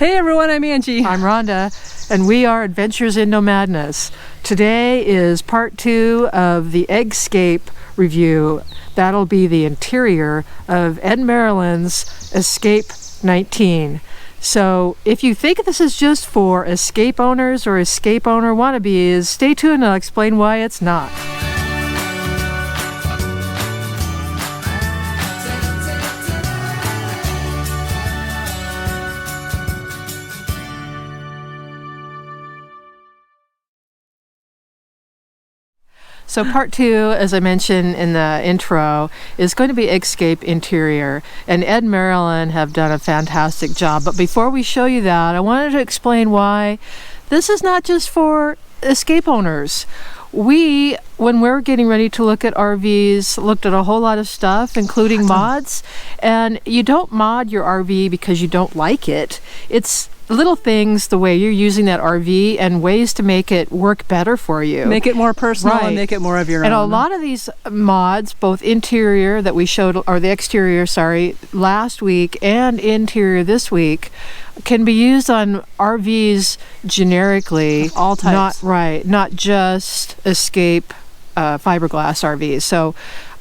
Hey everyone, I'm Angie. I'm Rhonda, and we are Adventures in Nomadness. Today is part 2 of the Eggscape review. That'll be the interior of Ed and Marilyn's Escape 19. So if you think this is just for Escape owners or Escape owner wannabes, stay tuned and I'll explain why it's not. So part 2, as I mentioned in the intro, is going to be Eggscape interior. And Ed and Marilyn have done a fantastic job. But before we show you that, I wanted to explain why this is not just for Escape owners. We, when we're getting ready to look at RVs, looked at a whole lot of stuff, including mods. And you don't mod your RV because you don't like it. It's little things, the way you're using that RV, and ways to make it work better for you. Make it more personal, Right. And make it more of your own. And a lot of these mods, both interior that we showed, or the exterior, sorry, last week, and interior this week, can be used on RVs generically. All types. Not just Escape fiberglass RVs. So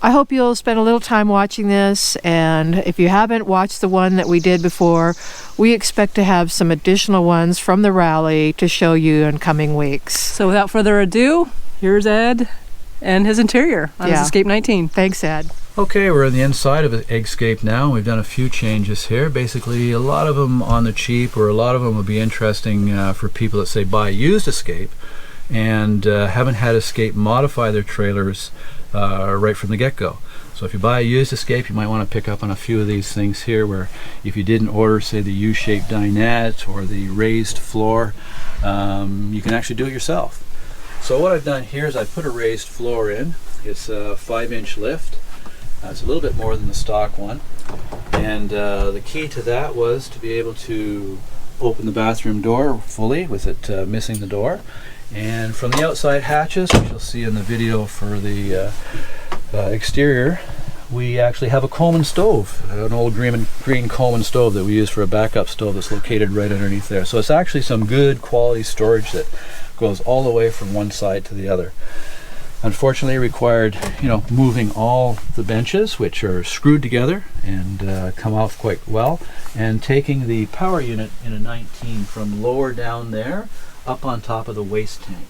I hope you'll spend a little time watching this, and if you haven't watched the one that we did before, we expect to have some additional ones from the rally to show you in coming weeks. So without further ado, here's Ed and his interior on his Escape 19. Thanks, Ed. Okay, we're on the inside of Eggscape now. We've done a few changes here. Basically, a lot of them on the cheap, or a lot of them would be interesting for people that say buy used Escape and haven't had Escape modify their trailers right from the get-go. So if you buy a used Escape, you might want to pick up on a few of these things here, where if you didn't order, say, the U-shaped dinette or the raised floor, you can actually do it yourself. So what I've done here is I put a raised floor in. It's a 5-inch lift. It's a little bit more than the stock one. And the key to that was to be able to open the bathroom door fully with it missing the door. And from the outside hatches, which you'll see in the video for the exterior, we actually have a Coleman stove, an old green Coleman stove that we use for a backup stove that's located right underneath there. So it's actually some good quality storage that goes all the way from one side to the other. Unfortunately, it required, moving all the benches, which are screwed together and come off quite well, and taking the power unit in a 19 from lower down there up on top of the waste tank.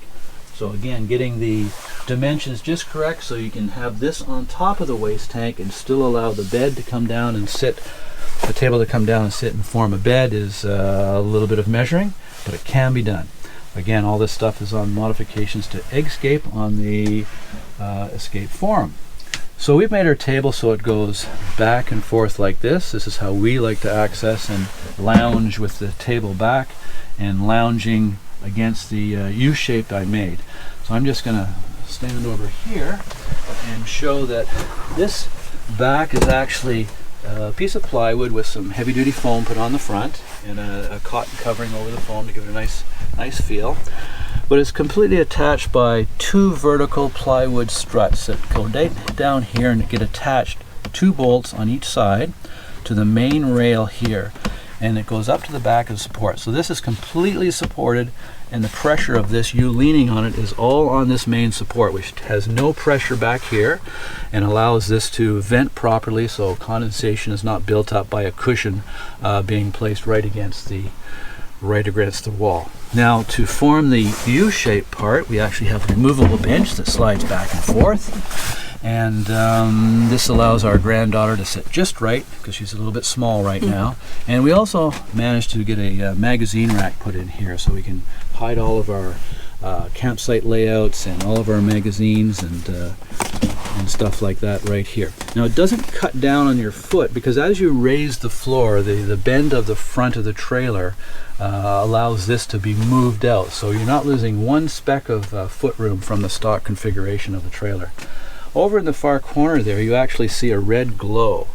So again, getting the dimensions just correct so you can have this on top of the waste tank and still allow the bed to come down and sit, the table to come down and sit and form a bed is a little bit of measuring, but it can be done. Again, all this stuff is on modifications to Eggscape on the Escape forum. So we've made our table so it goes back and forth like this. This is how we like to access and lounge with the table back and lounging against the U-shape I made. So I'm just going to stand over here and show that this back is actually a piece of plywood with some heavy-duty foam put on the front and a cotton covering over the foam to give it a nice feel. But it's completely attached by 2 vertical plywood struts that go down here and get attached 2 bolts on each side to the main rail here. And it goes up to the back of the support. So this is completely supported, and the pressure of this, you leaning on it, is all on this main support, which has no pressure back here and allows this to vent properly so condensation is not built up by a cushion being placed right against the wall. Now, to form the U-shaped part, we actually have a removable bench that slides back and forth. And this allows our granddaughter to sit just right, because she's a little bit small right now. And we also managed to get a magazine rack put in here so we can hide all of our campsite layouts and all of our magazines and stuff like that right here. Now, it doesn't cut down on your foot, because as you raise the floor, the bend of the front of the trailer allows this to be moved out. So you're not losing one speck of foot room from the stock configuration of the trailer. Over in the far corner there, you actually see a red glow.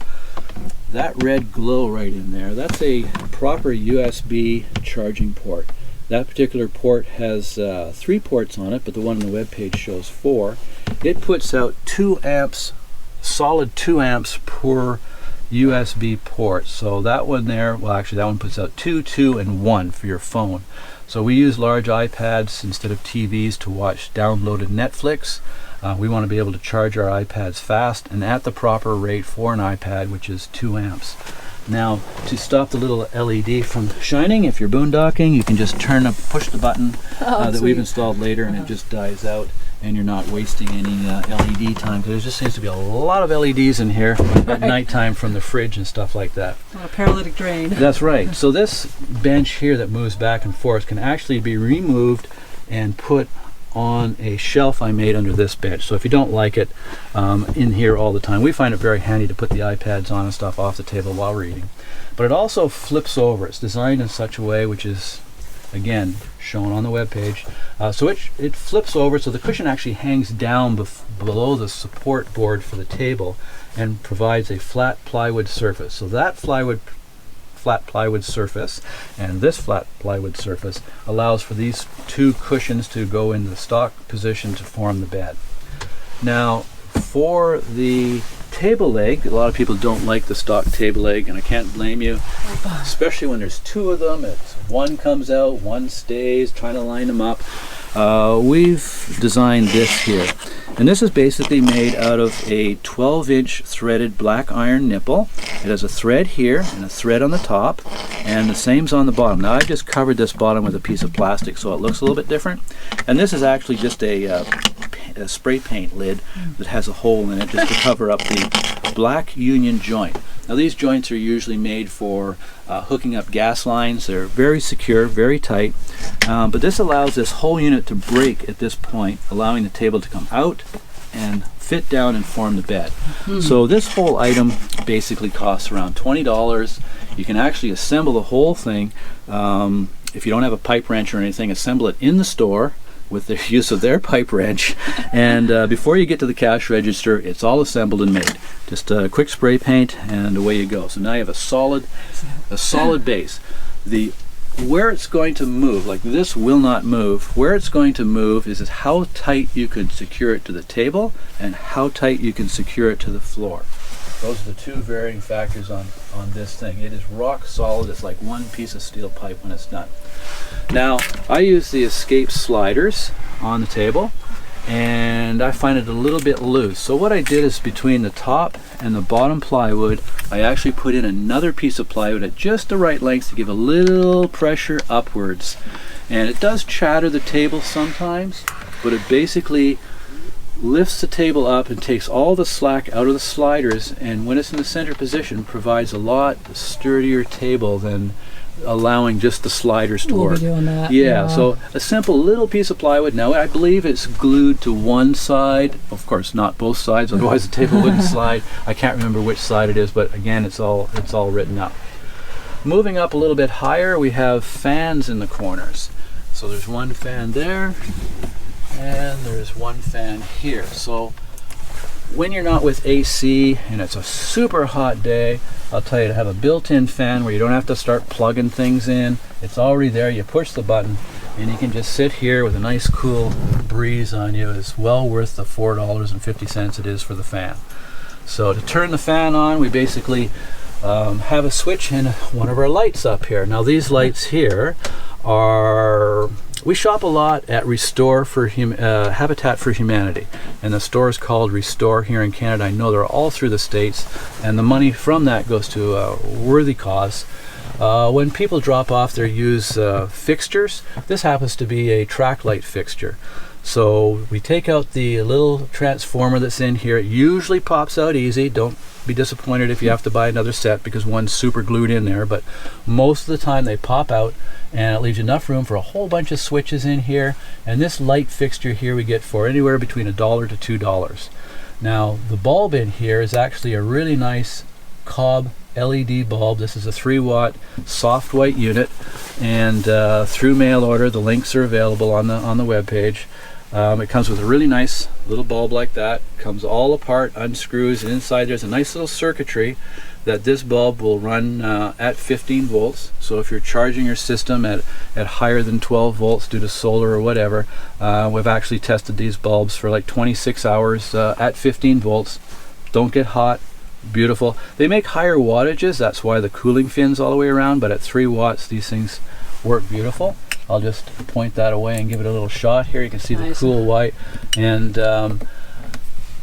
That red glow right in there, that's a proper USB charging port. That particular port has 3 ports on it, but the one on the web page shows 4. It puts out 2 amps, solid 2 amps per USB ports. So that one there, well actually that one puts out 2, 2, and 1 for your phone. So we use large iPads instead of TVs to watch downloaded Netflix. We want to be able to charge our iPads fast and at the proper rate for an iPad, which is 2 amps. Now, to stop the little LED from shining, if you're boondocking, you can just push the button that we've installed later, and it just dies out, and you're not wasting any LED time, because there just seems to be a lot of LEDs in here at nighttime from the fridge and stuff like that. A paralytic drain. That's right. So this bench here that moves back and forth can actually be removed and put on a shelf I made under this bench. So if you don't like it in here all the time, we find it very handy to put the iPads on and stuff off the table while we're eating. But it also flips over. It's designed in such a way, which is again shown on the web page. So it flips over, so the cushion actually hangs down below the support board for the table and provides a flat plywood surface. So that flat plywood surface and this flat plywood surface allows for these 2 cushions to go into the stock position to form the bed. Now, for the table leg, a lot of people don't like the stock table leg, and I can't blame you, especially when there's 2 of them. It's one comes out, one stays, trying to line them up. We've designed this here, and this is basically made out of a 12-inch threaded black iron nipple. It has a thread here and a thread on the top, and the same's on the bottom. Now I just covered this bottom with a piece of plastic so it looks a little bit different, and this is actually just a spray paint lid that has a hole in it just to cover up the black union joint. Now these joints are usually made for hooking up gas lines. They're very secure, very tight, but this allows this whole unit to break at this point, allowing the table to come out and fit down and form the bed. So this whole item basically costs around $20. You can actually assemble the whole thing. If you don't have a pipe wrench or anything, assemble it in the store with the use of their pipe wrench, and before you get to the cash register, it's all assembled and made. Just a quick spray paint and away you go. So now you have a solid base. Where it's going to move, like this will not move, where it's going to move is how tight you can secure it to the table and how tight you can secure it to the floor. Those are the 2 varying factors on this thing. It is rock solid. It's like one piece of steel pipe when it's done. Now, I use the Escape sliders on the table, and I find it a little bit loose. So what I did is between the top and the bottom plywood, I actually put in another piece of plywood at just the right length to give a little pressure upwards. And it does chatter the table sometimes, but it basically lifts the table up and takes all the slack out of the sliders, and when it's in the center position provides a lot sturdier table than allowing just the sliders to work. We'll be doing that. Yeah, so a simple little piece of plywood. Now I believe it's glued to one side, of course not both sides, otherwise the table wouldn't slide. I can't remember which side it is, but again it's all written up. Moving up a little bit higher, we have fans in the corners. So there's one fan there, and there's one fan here. So when you're not with AC and it's a super hot day, I'll tell you to have a built-in fan where you don't have to start plugging things in. It's already there. You push the button and you can just sit here with a nice cool breeze on you. It's well worth the $4.50 it is for the fan. So to turn the fan on, we basically have a switch in one of our lights up here. Now these lights here are, we shop a lot at Restore for Habitat for Humanity, and the store is called Restore here in Canada. I know they're all through the States, and the money from that goes to a worthy cause. When people drop off their used fixtures, this happens to be a track light fixture. So we take out the little transformer that's in here. It usually pops out easy. Don't be disappointed if you have to buy another set because one's super glued in there, but most of the time they pop out, and it leaves enough room for a whole bunch of switches in here. And this light fixture here we get for anywhere between $1 to $2. Now the bulb in here is actually a really nice Cobb LED bulb. This is a 3-watt soft white unit, and through mail order, the links are available on the web page. It comes with a really nice little bulb like that. Comes all apart, unscrews, and inside there's a nice little circuitry that this bulb will run at 15 volts. So if you're charging your system at higher than 12 volts due to solar or whatever, we've actually tested these bulbs for like 26 hours at 15 volts. Don't get hot, beautiful. They make higher wattages, that's why the cooling fins all the way around, but at 3 watts these things work beautiful. I'll just point that away and give it a little shot here. You can see the cool white. And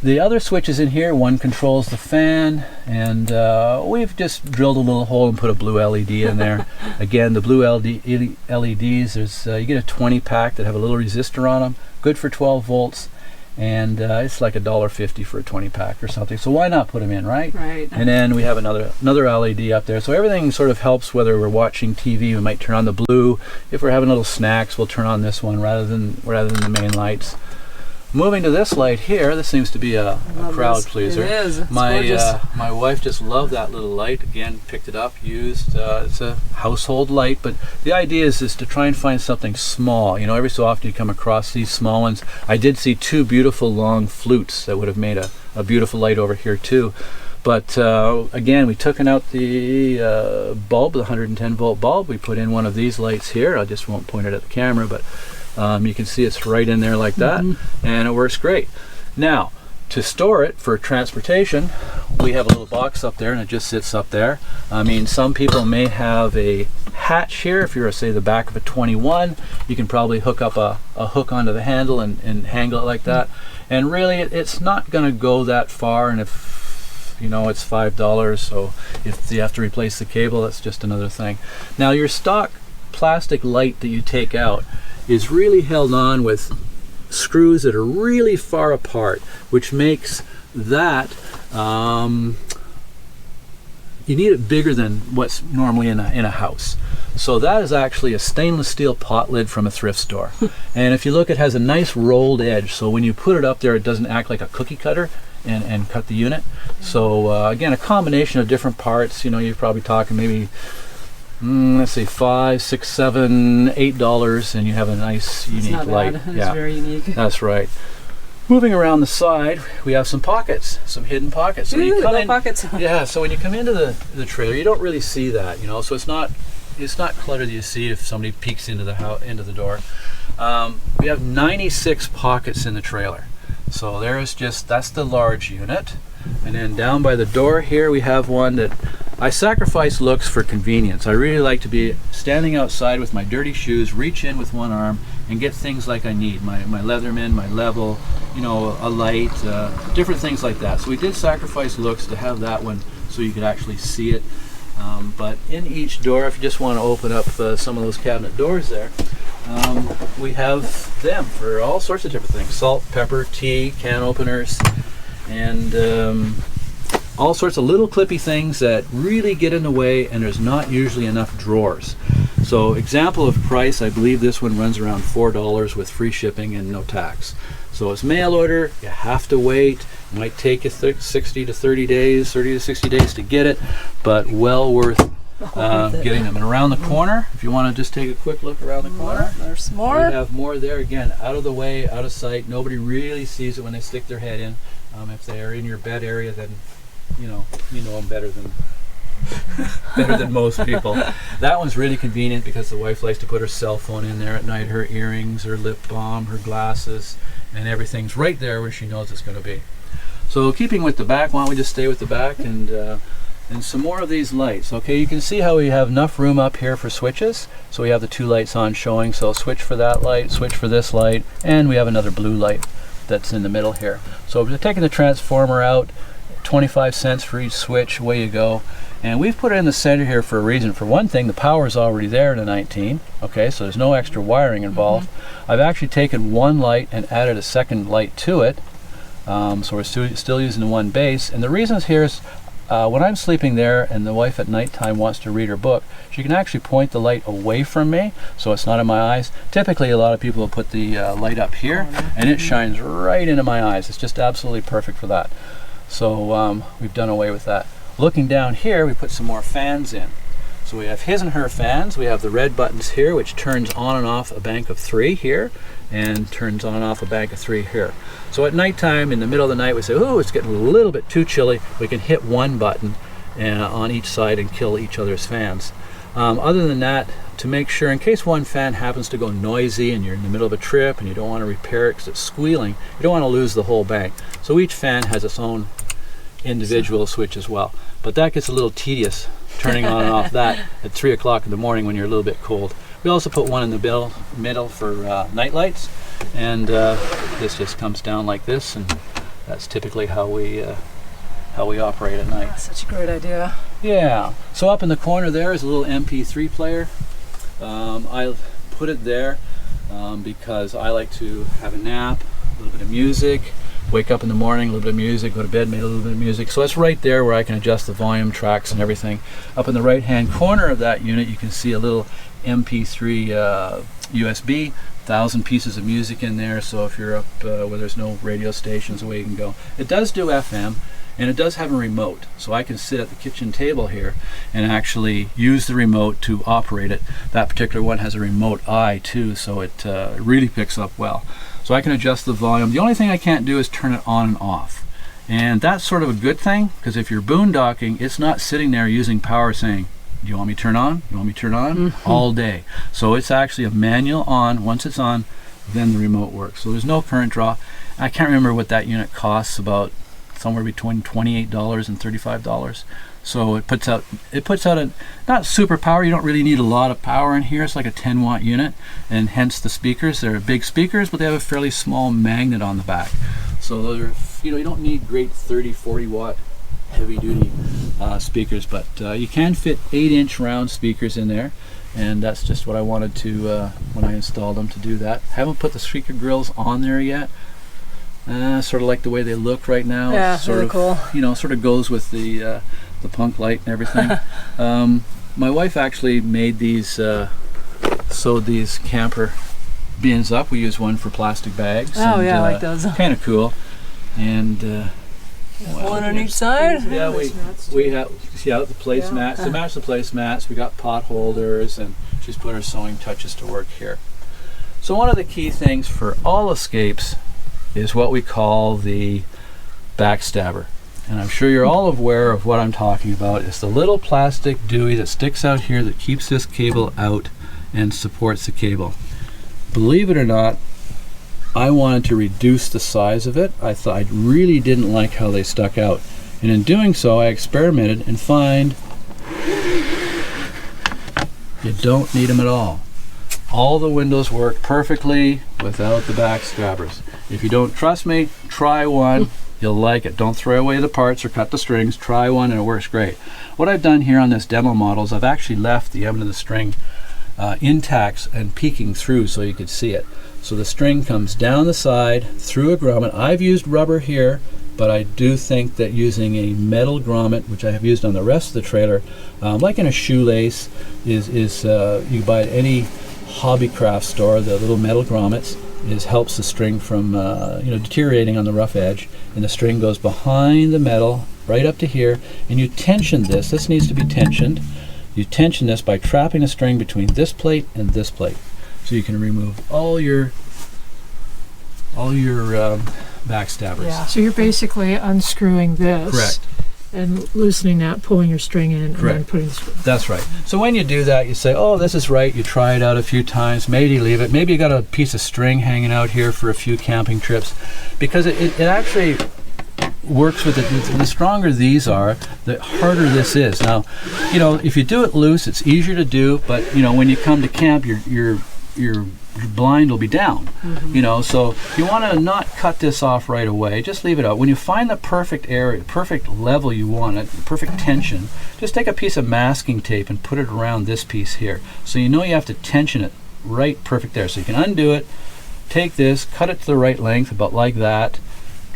the other switches in here, one controls the fan, and we've just drilled a little hole and put a blue LED in there. Again, the blue LEDs, there's you get a 20 pack that have a little resistor on them, good for 12 volts, and it's like $1.50 for a 20 pack or something. So why not put them in, right? Right. And then we have another LED up there. So everything sort of helps whether we're watching TV. We might turn on the blue. If we're having little snacks, we'll turn on this one rather than the main lights. Moving to this light here, this seems to be a crowd pleaser. It is. It's my gorgeous. my wife just loved that little light. Again, picked it up, used. It's a household light, but the idea is to try and find something small. You know, every so often you come across these small ones. I did see 2 beautiful long flutes that would have made a beautiful light over here too. But again, we took out the bulb, the 110 volt bulb. We put in one of these lights here. I just won't point it at the camera, but you can see it's right in there like that, and it works great. Now, to store it for transportation, we have a little box up there, and it just sits up there. I mean, some people may have a hatch here. If you're, say, the back of a 21, you can probably hook up a hook onto the handle and hangle it like that. And really, it's not going to go that far, and if you know, it's $5, so if you have to replace the cable, that's just another thing. Now, your stock plastic light that you take out is really held on with screws that are really far apart, which makes that you need it bigger than what's normally in a house. So that is actually a stainless steel pot lid from a thrift store. And if you look, it has a nice rolled edge, so when you put it up there, it doesn't act like a cookie cutter and cut the unit. So again, a combination of different parts. You know, you're probably talking maybe let's say $5, $6, $7, $8, and you have a nice unique light. It's very unique. That's right. Moving around the side, we have some pockets, some hidden pockets. So when you come in, pockets. yeah. So when you come into the trailer, you don't really see that, you know. So it's not cluttered that you see if somebody peeks into the door. We have 96 pockets in the trailer. So that's the large unit. And then down by the door here, we have one that I sacrifice looks for convenience. I really like to be standing outside with my dirty shoes, reach in with one arm, and get things like I need. My Leatherman, my level, you know, a light, different things like that. So we did sacrifice looks to have that one so you could actually see it. But in each door, if you just want to open up some of those cabinet doors there, we have them for all sorts of different things. Salt, pepper, tea, can openers, and all sorts of little clippy things that really get in the way, and there's not usually enough drawers. So example of price, I believe this one runs around $4 with free shipping and no tax. So it's mail order, you have to wait. It might take you 60 to 30 days, 30 to 60 days to get it, but well worth getting them. And around the corner, if you want to just take a quick look around the corner, There's more. we have more there. Again, out of the way, out of sight. Nobody really sees it when they stick their head in. If they are in your bed area, then you know them better than most people. That one's really convenient because the wife likes to put her cell phone in there at night, her earrings, her lip balm, her glasses, and everything's right there where she knows it's going to be. So keeping with the back, why don't we just stay with the back and some more of these lights. Okay, you can see how we have enough room up here for switches. So we have the 2 lights on showing, so switch for that light, switch for this light, and we have another blue light that's in the middle here. So we're taking the transformer out, 25 cents for each switch, away you go. And we've put it in the center here for a reason. For one thing, the power is already there in the 19, okay, so there's no extra wiring involved. I've actually taken one light and added a second light to it, so we're still using the one base. And the reason here is when I'm sleeping there and the wife at nighttime wants to read her book, she can actually point the light away from me, so it's not in my eyes. Typically, a lot of people will put the light up here, and it shines right into my eyes. It's just absolutely perfect for that. So we've done away with that. Looking down here, we put some more fans in. So we have his and her fans. We have the red buttons here, which turns on and off a bank of 3 here, and turns on and off a bank of 3 here. So at nighttime, in the middle of the night, we say, oh, it's getting a little bit too chilly. We can hit one button on each side and kill each other's fans. Other than that, to make sure, in case one fan happens to go noisy and you're in the middle of a trip and you don't want to repair it because it's squealing, you don't want to lose the whole bank. So each fan has its own individual switch as well. But that gets a little tedious, turning on and off that at 3 o'clock in the morning when you're a little bit cold. We also put one in the middle for night lights, and this just comes down like this, and that's typically how we operate at night. That's such a great idea. Yeah. So up in the corner there is a little MP3 player. I put it there because I like to have a nap, a little bit of music, wake up in the morning, a little bit of music, go to bed, make a little bit of music. So it's right there where I can adjust the volume, tracks, and everything. Up in the right-hand corner of that unit, you can see a little MP3 USB, 1,000 pieces of music in there. So if you're up where there's no radio stations, away you can go. It does do FM, and it does have a remote. So I can sit at the kitchen table here and actually use the remote to operate it. That particular one has a remote eye too, so it really picks up well. So I can adjust the volume. The only thing I can't do is turn it on and off. And that's sort of a good thing, because if you're boondocking, it's not sitting there using power saying, do you want me to turn on? You want me to turn on? All day. So it's actually a manual on. Once it's on, then the remote works. So there's no current draw. I can't remember what that unit costs, about somewhere between $28 and $35. So it puts out a, not super power, you don't really need a lot of power in here. It's like a 10-watt unit, and hence the speakers. They're big speakers, but they have a fairly small magnet on the back. So those are, you don't need great 30, 40 watt heavy duty speakers, but you can fit 8-inch round speakers in there, and that's just what I wanted to when I installed them, to do that. Haven't put the speaker grills on there yet. Sort of like the way they look right now. Yeah, sort really of cool. Sort of goes with the punk light and everything. My wife actually made these, sewed these camper bins up. We use one for plastic bags. Oh, and, yeah, I like those. Kind of cool. And one on each side? yeah, we have the placemats. To match the placemats, we got pot holders, and she's put her sewing touches to work here. So one of the key things for all escapes is what we call the backstabber. And I'm sure you're all aware of what I'm talking about. It's the little plastic dewey that sticks out here that keeps this cable out and supports the cable. Believe it or not, I wanted to reduce the size of it. I really didn't like how they stuck out. And in doing so, I experimented and find you don't need them at all. All the windows work perfectly without the backstabbers. If you don't trust me, try one. You'll like it. Don't throw away the parts or cut the strings. Try one and it works great. What I've done here on this demo model is I've actually left the end of the string intact and peeking through so you could see it. So the string comes down the side through a grommet. I've used rubber here, but I do think that using a metal grommet, which I have used on the rest of the trailer, like in a shoelace, is you buy at any hobby craft store. The little metal grommets helps the string from deteriorating on the rough edge, and the string goes behind the metal right up to here, and you tension this. This needs to be tensioned. You tension this by trapping a string between this plate and this plate, so you can remove all your backstabbers. Yeah. So you're basically unscrewing this. Correct. And loosening that, pulling your string in, Correct. and then putting the screw. That's right. So when you do that, you say, oh, this is right. You try it out a few times. Maybe you leave it. Maybe you got a piece of string hanging out here for a few camping trips, because it actually works with it. The stronger these are, the harder this is. Now, if you do it loose, it's easier to do, but when you come to camp, your blind will be down. So you want to not cut this off right away. Just leave it out. When you find the perfect area, perfect level you want it, perfect tension, just take a piece of masking tape and put it around this piece here. So you have to tension it right perfect there. So you can undo it, take this, cut it to the right length, about like that,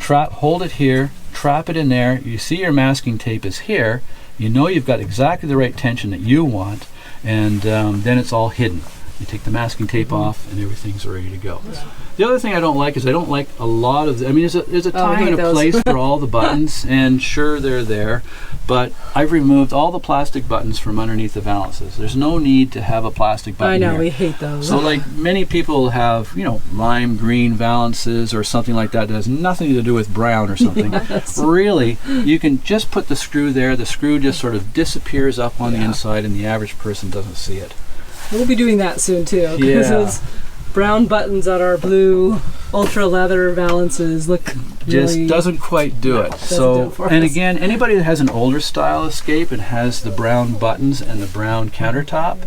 hold it here, trap it in there. You see your masking tape is here. You've got exactly the right tension that you want, and then it's all hidden. You take the masking tape off and everything's ready to go. Yeah. The other thing I don't like is I don't like a lot of there's a time and a place for all the buttons, and sure, they're there, but I've removed all the plastic buttons from underneath the valances. There's no need to have a plastic button. I know, here. we hate those. So like many people have lime green valances or something like that has nothing to do with brown or something. Yes. Really, you can just put the screw there. The screw just sort of disappears up on the inside, and the average person doesn't see it. We'll be doing that soon too. Yeah. brown buttons on our blue ultra leather valances look just really, doesn't quite do it. So, do it for and us. again, anybody that has an older style Escape and has the brown buttons and the brown countertop,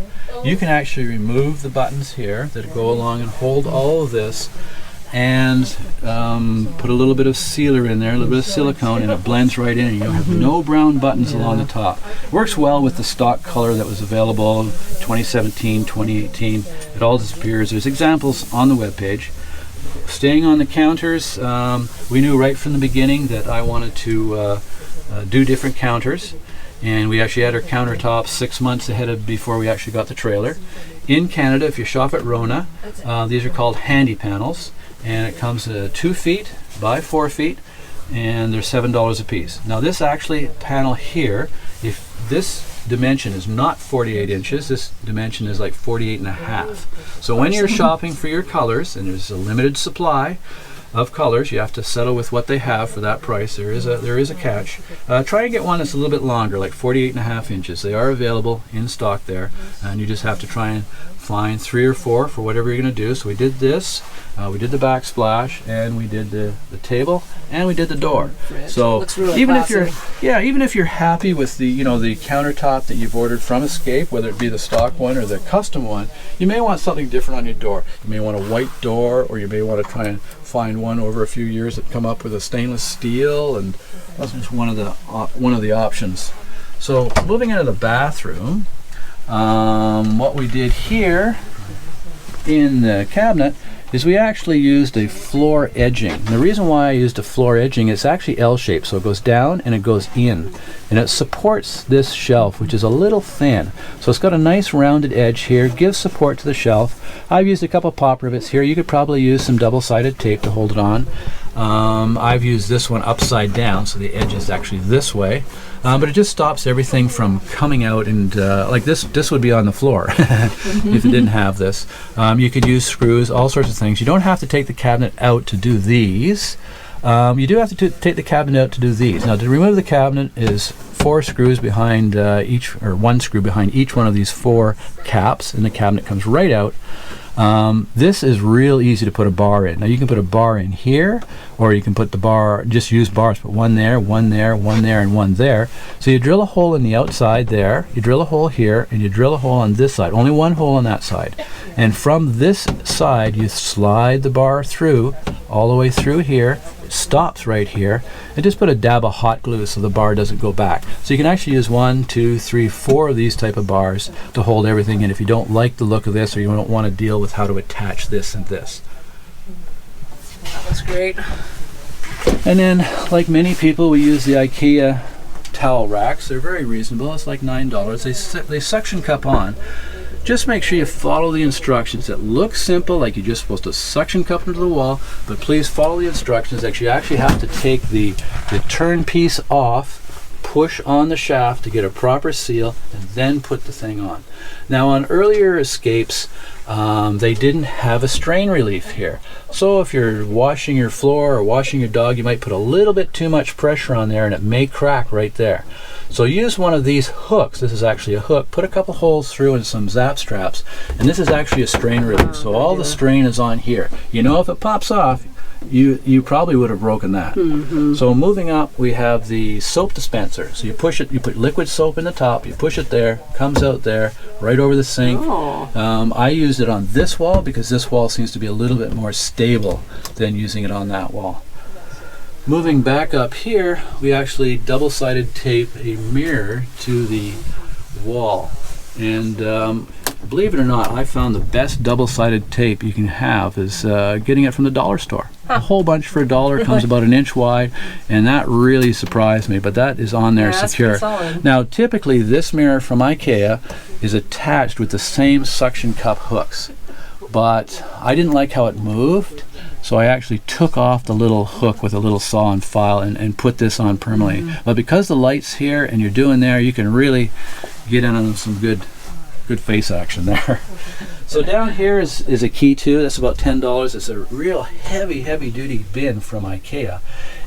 you can actually remove the buttons here that go along and hold all of this, and put a little bit of sealer in there, a little bit of silicone, and it blends right in. You have no brown buttons along the top. Works well with the stock color that was available 2017, 2018. It all disappears. There's examples on the webpage. Staying on the counters, we knew right from the beginning that I wanted to do different counters, and we actually had our countertops 6 months ahead of before we actually got the trailer. In Canada, if you shop at Rona, these are called handy panels, and it comes 2 feet by 4 feet, and they're $7 a piece. Now this actually panel here, if this dimension is not 48 inches, this dimension is like 48 and a half. So when you're shopping for your colors, and there's a limited supply of colors, you have to settle with what they have for that price. There is a catch. Try and get one that's a little bit longer, like 48 and a half inches. They are available in stock there, and you just have to try and find 3 or 4 for whatever you're going to do. So we did this, we did the backsplash, and we did the table, and we did the door. So looks really even classy. if you're even if you're happy with the the countertop that you've ordered from Escape, whether it be the stock one or the custom one, you may want something different on your door. You may want a white door, or you may want to try and find one over a few years that come up with a stainless steel, and that's just one of the options. So moving into the bathroom, what we did here in the cabinet is we actually used a floor edging. And the reason why I used a floor edging is actually L-shaped, so it goes down and it goes in, and it supports this shelf, which is a little thin. So it's got a nice rounded edge here, gives support to the shelf. I've used a couple pop rivets here. You could probably use some double-sided tape to hold it on. I've used this one upside down, so the edge is actually this way. But it just stops everything from coming out, and like this would be on the floor if it didn't have this. You could use screws, all sorts of things. You don't have to take the cabinet out to do these. You do have to take the cabinet out to do these. Now, to remove the cabinet is 4 screws behind each, or 1 screw behind each one of these 4 caps, and the cabinet comes right out. This is real easy to put a bar in. Now you can put a bar in here, or you can put the bar, just use bars, but one there, one there, one there, and one there. So you drill a hole in the outside there, you drill a hole here, and you drill a hole on this side. Only one hole on that side. And from this side, you slide the bar through, all the way through here. It stops right here, and just put a dab of hot glue so the bar doesn't go back. So you can actually use 1, 2, 3, 4 of these type of bars to hold everything in if you don't like the look of this, or you don't want to deal with how to attach this and this. That's great. And then, like many people, we use the IKEA towel racks. They're very reasonable. It's like $9. They suction cup on. Just make sure you follow the instructions. It looks simple, like you're just supposed to suction cup into the wall, but please follow the instructions that you actually have to take the turn piece off, push on the shaft to get a proper seal, and then put the thing on. Now, on earlier Escapes, they didn't have a strain relief here. So if you're washing your floor or washing your dog, you might put a little bit too much pressure on there, and it may crack right there. So use one of these hooks. This is actually a hook. Put a couple holes through and some zap straps, and this is actually a strain relief. So all the strain is on here. You know, if it pops off, you probably would have broken that. So moving up, we have the soap dispenser. So you push it, you put liquid soap in the top, you push it there, comes out there, right over the sink. I used it on this wall because this wall seems to be a little bit more stable than using it on that wall. Moving back up here, we actually double-sided tape a mirror to the wall. And believe it or not, I found the best double-sided tape you can have is getting it from the dollar store. A whole bunch for $1, comes about 1 inch wide, and that really surprised me, but that is on there secure. Now, typically this mirror from IKEA is attached with the same suction cup hooks, but I didn't like how it moved, so I actually took off the little hook with a little saw and file and put this on permanently. But because the light's here and you're doing there, you can really get in on some good good face action there. So down here is a key too. That's about $10. It's a real heavy duty bin from IKEA,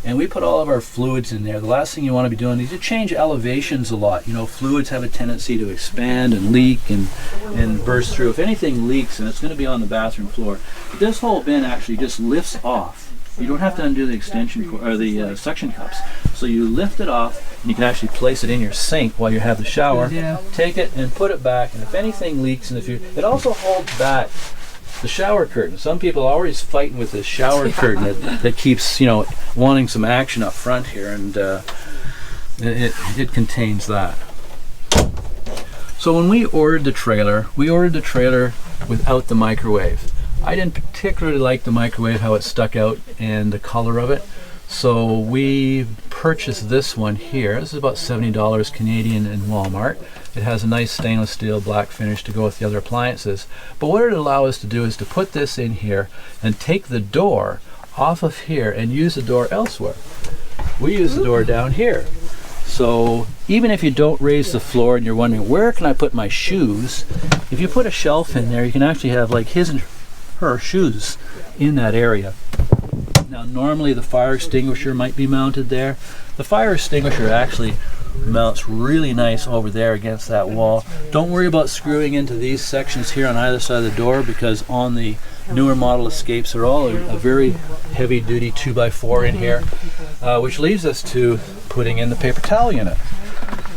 and we put all of our fluids in there. The last thing you want to be doing is to change elevations a lot. You know, fluids have a tendency to expand and leak and burst through. If anything leaks, and it's going to be on the bathroom floor, but this whole bin actually just lifts off. You don't have to undo the extension or the suction cups. So you lift it off, and you can actually place it in your sink while you have the shower. Yeah. Take it and put it back, and if anything leaks in the future, it also holds back the shower curtain. Some people are always fighting with this shower curtain that keeps, you know, wanting some action up front here, and it contains that. So when we ordered the trailer without the microwave. I didn't particularly like the microwave, how it stuck out and the color of it. So we purchased this one here. This is about $70 Canadian in Walmart. It has a nice stainless steel black finish to go with the other appliances. But what it allows us to do is to put this in here and take the door off of here and use the door elsewhere. We use the door down here. So even if you don't raise the floor and you're wondering, where can I put my shoes? If you put a shelf in there, you can actually have like his and her shoes in that area. Now normally the fire extinguisher might be mounted there. The fire extinguisher actually mounts really nice over there against that wall. Don't worry about screwing into these sections here on either side of the door, because on the newer model Escapes they're all a very heavy duty 2x4 in here, which leads us to putting in the paper towel unit.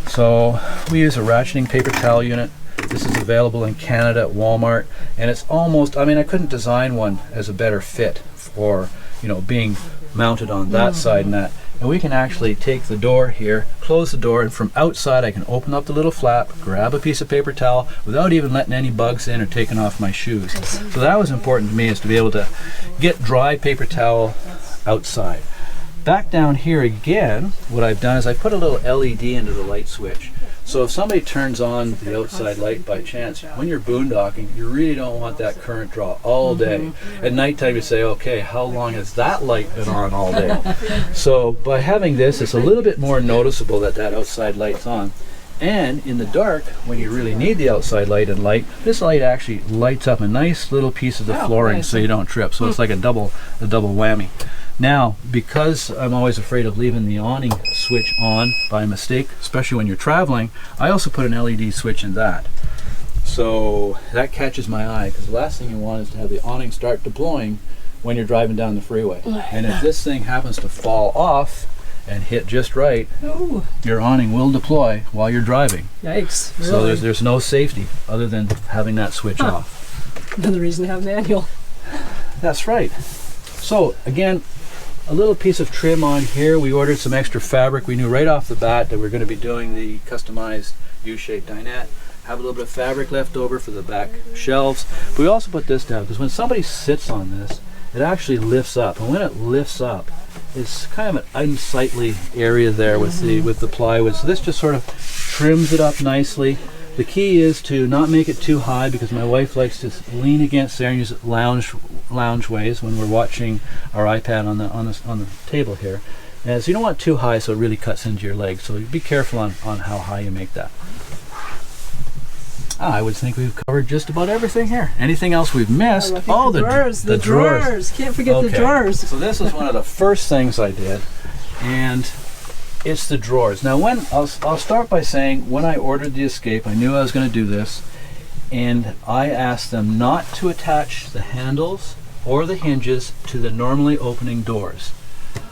So we use a ratcheting paper towel unit. This is available in Canada at Walmart, and it's almost, I mean, I couldn't design one as a better fit for, you know, being mounted on that side and that. And we can actually take the door here, close the door, and from outside I can open up the little flap, grab a piece of paper towel without even letting any bugs in or taking off my shoes. So that was important to me, is to be able to get dry paper towel outside. Back down here again, what I've done is I put a little LED into the light switch. So if somebody turns on the outside light by chance, when you're boondocking, you really don't want that current draw all day. At nighttime you say, okay, how long has that light been on all day? So by having this, it's a little bit more noticeable that that outside light's on. And in the dark, when you really need the outside light and light, this light actually lights up a nice little piece of the flooring, so you don't trip. So it's like a double whammy. Now, because I'm always afraid of leaving the awning switch on by mistake, especially when you're traveling, I also put an LED switch in that. So that catches my eye, because the last thing you want is to have the awning start deploying when you're driving down the freeway. And if this thing happens to fall off and hit just right, your awning will deploy while you're driving. Yikes. Really? So there's no safety other than having that switch off. Another reason to have a manual. That's right. So again, a little piece of trim on here. We ordered some extra fabric. We knew right off the bat that we're going to be doing the customized U-shaped dinette. Have a little bit of fabric left over for the back shelves. But we also put this down because when somebody sits on this, it actually lifts up. And when it lifts up, it's kind of an unsightly area there with the plywood. So this just sort of trims it up nicely. The key is to not make it too high, because my wife likes to lean against there and use lounge ways when we're watching our iPad on the table here. And so you don't want it too high so it really cuts into your leg. So be careful on how high you make that. I would think we've covered just about everything here. Anything else we've missed? Oh, the drawers. The drawers. Can't forget the drawers. So this is one of the first things I did, and it's the drawers. Now, I'll start by saying, when I ordered the Escape, I knew I was going to do this, and I asked them not to attach the handles or the hinges to the normally opening doors.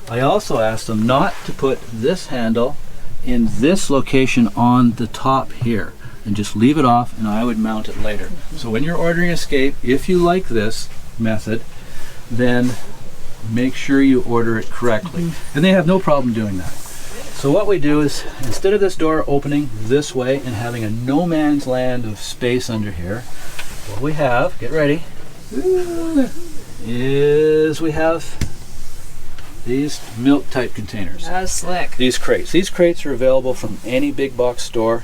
I also asked them not to put this handle in this location on the top here, and just leave it off, and I would mount it later. So when you're ordering Escape, if you like this method, then make sure you order it correctly. And they have no problem doing that. So what we do is, instead of this door opening this way and having a no man's land of space under here, what we have, get ready, is we have these milk type containers. That's slick. These crates. These crates are available from any big box store,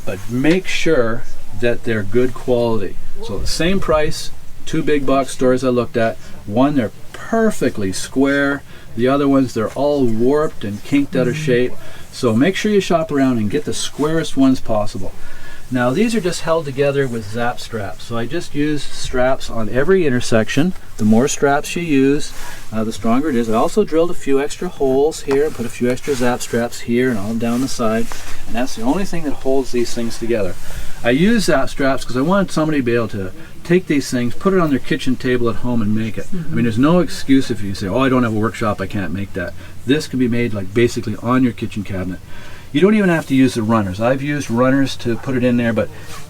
but make sure that they're good quality. So the same price, two big box stores I looked at, one they're perfectly square, the other ones they're all warped and kinked out of shape. So make sure you shop around and get the squarest ones possible. Now these are just held together with zap straps. So I just use straps on every intersection. The more straps you use, the stronger it is. I also drilled a few extra holes here and put a few extra zap straps here and all down the side. And that's the only thing that holds these things together. I use zap straps because I wanted somebody to be able to take these things, put it on their kitchen table at home and make it. I mean, there's no excuse if you say, oh, I don't have a workshop, I can't make that. This can be made like basically on your kitchen cabinet. You don't even have to use the runners. I've used runners to put it in there, but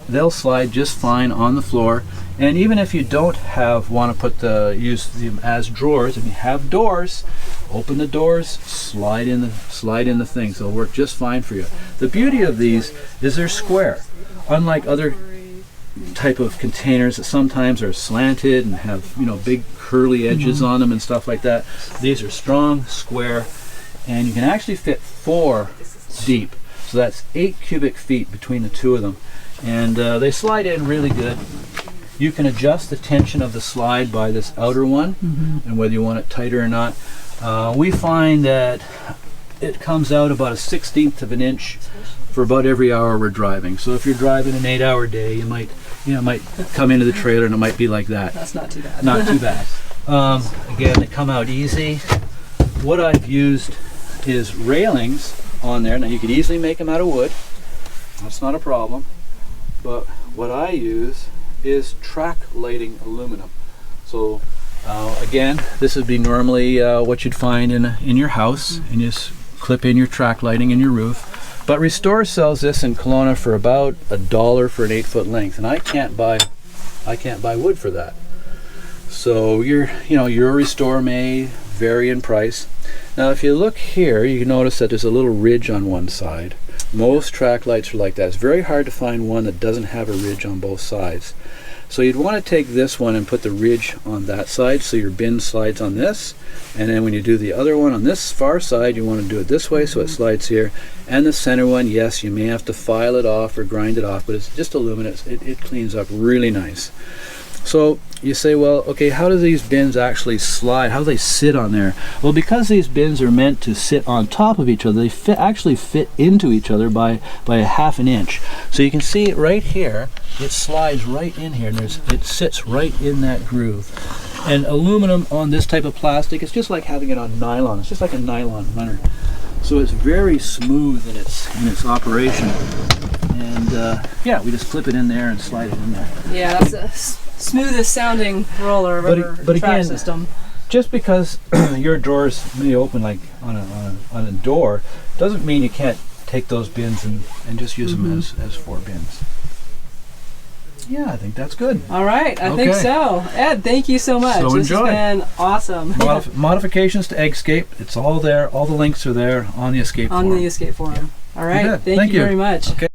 they'll slide just fine on the floor. And even if you don't want to use them as drawers, if you have doors, open the doors, slide in the things. They'll work just fine for you. The beauty of these is they're square, unlike other type of containers that sometimes are slanted and have, you know, big curly edges on them and stuff like that. These are strong, square, and you can actually fit 4 deep. So that's 8 cubic feet between the two of them. And they slide in really good. You can adjust the tension of the slide by this outer one and whether you want it tighter or not. We find that it comes out about a 1/16 of an inch for about every hour we're driving. So if you're driving an 8-hour day, you might come into the trailer and it might be like that. That's not too bad. Not too bad. Again, they come out easy. What I've used is railings on there. Now you could easily make them out of wood. That's not a problem. But what I use is track lighting aluminum. So again, this would be normally what you'd find in your house, and you just clip in your track lighting in your roof. But Restore sells this in Kelowna for about $1 for an 8-foot length, and I can't buy wood for that. So your Restore may vary in price. Now if you look here, you can notice that there's a little ridge on one side. Most track lights are like that. It's very hard to find one that doesn't have a ridge on both sides. So you'd want to take this one and put the ridge on that side so your bin slides on this, and then when you do the other one on this far side, you want to do it this way so it slides here. And the center one, yes, you may have to file it off or grind it off, but it's just aluminum. It cleans up really nice. So you say, well, okay, how do these bins actually slide? How do they sit on there? Well, because these bins are meant to sit on top of each other, they actually fit into each other by a ½ an inch. So you can see it right here. It slides right in here, and it sits right in that groove. And aluminum on this type of plastic, it's just like having it on nylon. It's just like a nylon runner. So it's very smooth in its operation. And yeah, we just clip it in there and slide it in there. Yeah, that's the smoothest sounding roller but track again, system. Just because your drawers may open like on a door doesn't mean you can't take those bins and just use them as 4 bins. Yeah, I think that's good. All right, I think so. Ed, thank you so much. So this has been awesome. Modifications to Eggscape, it's all there. All the links are there on the Escape forum. On the Escape forum. All right, thank you very much. Okay.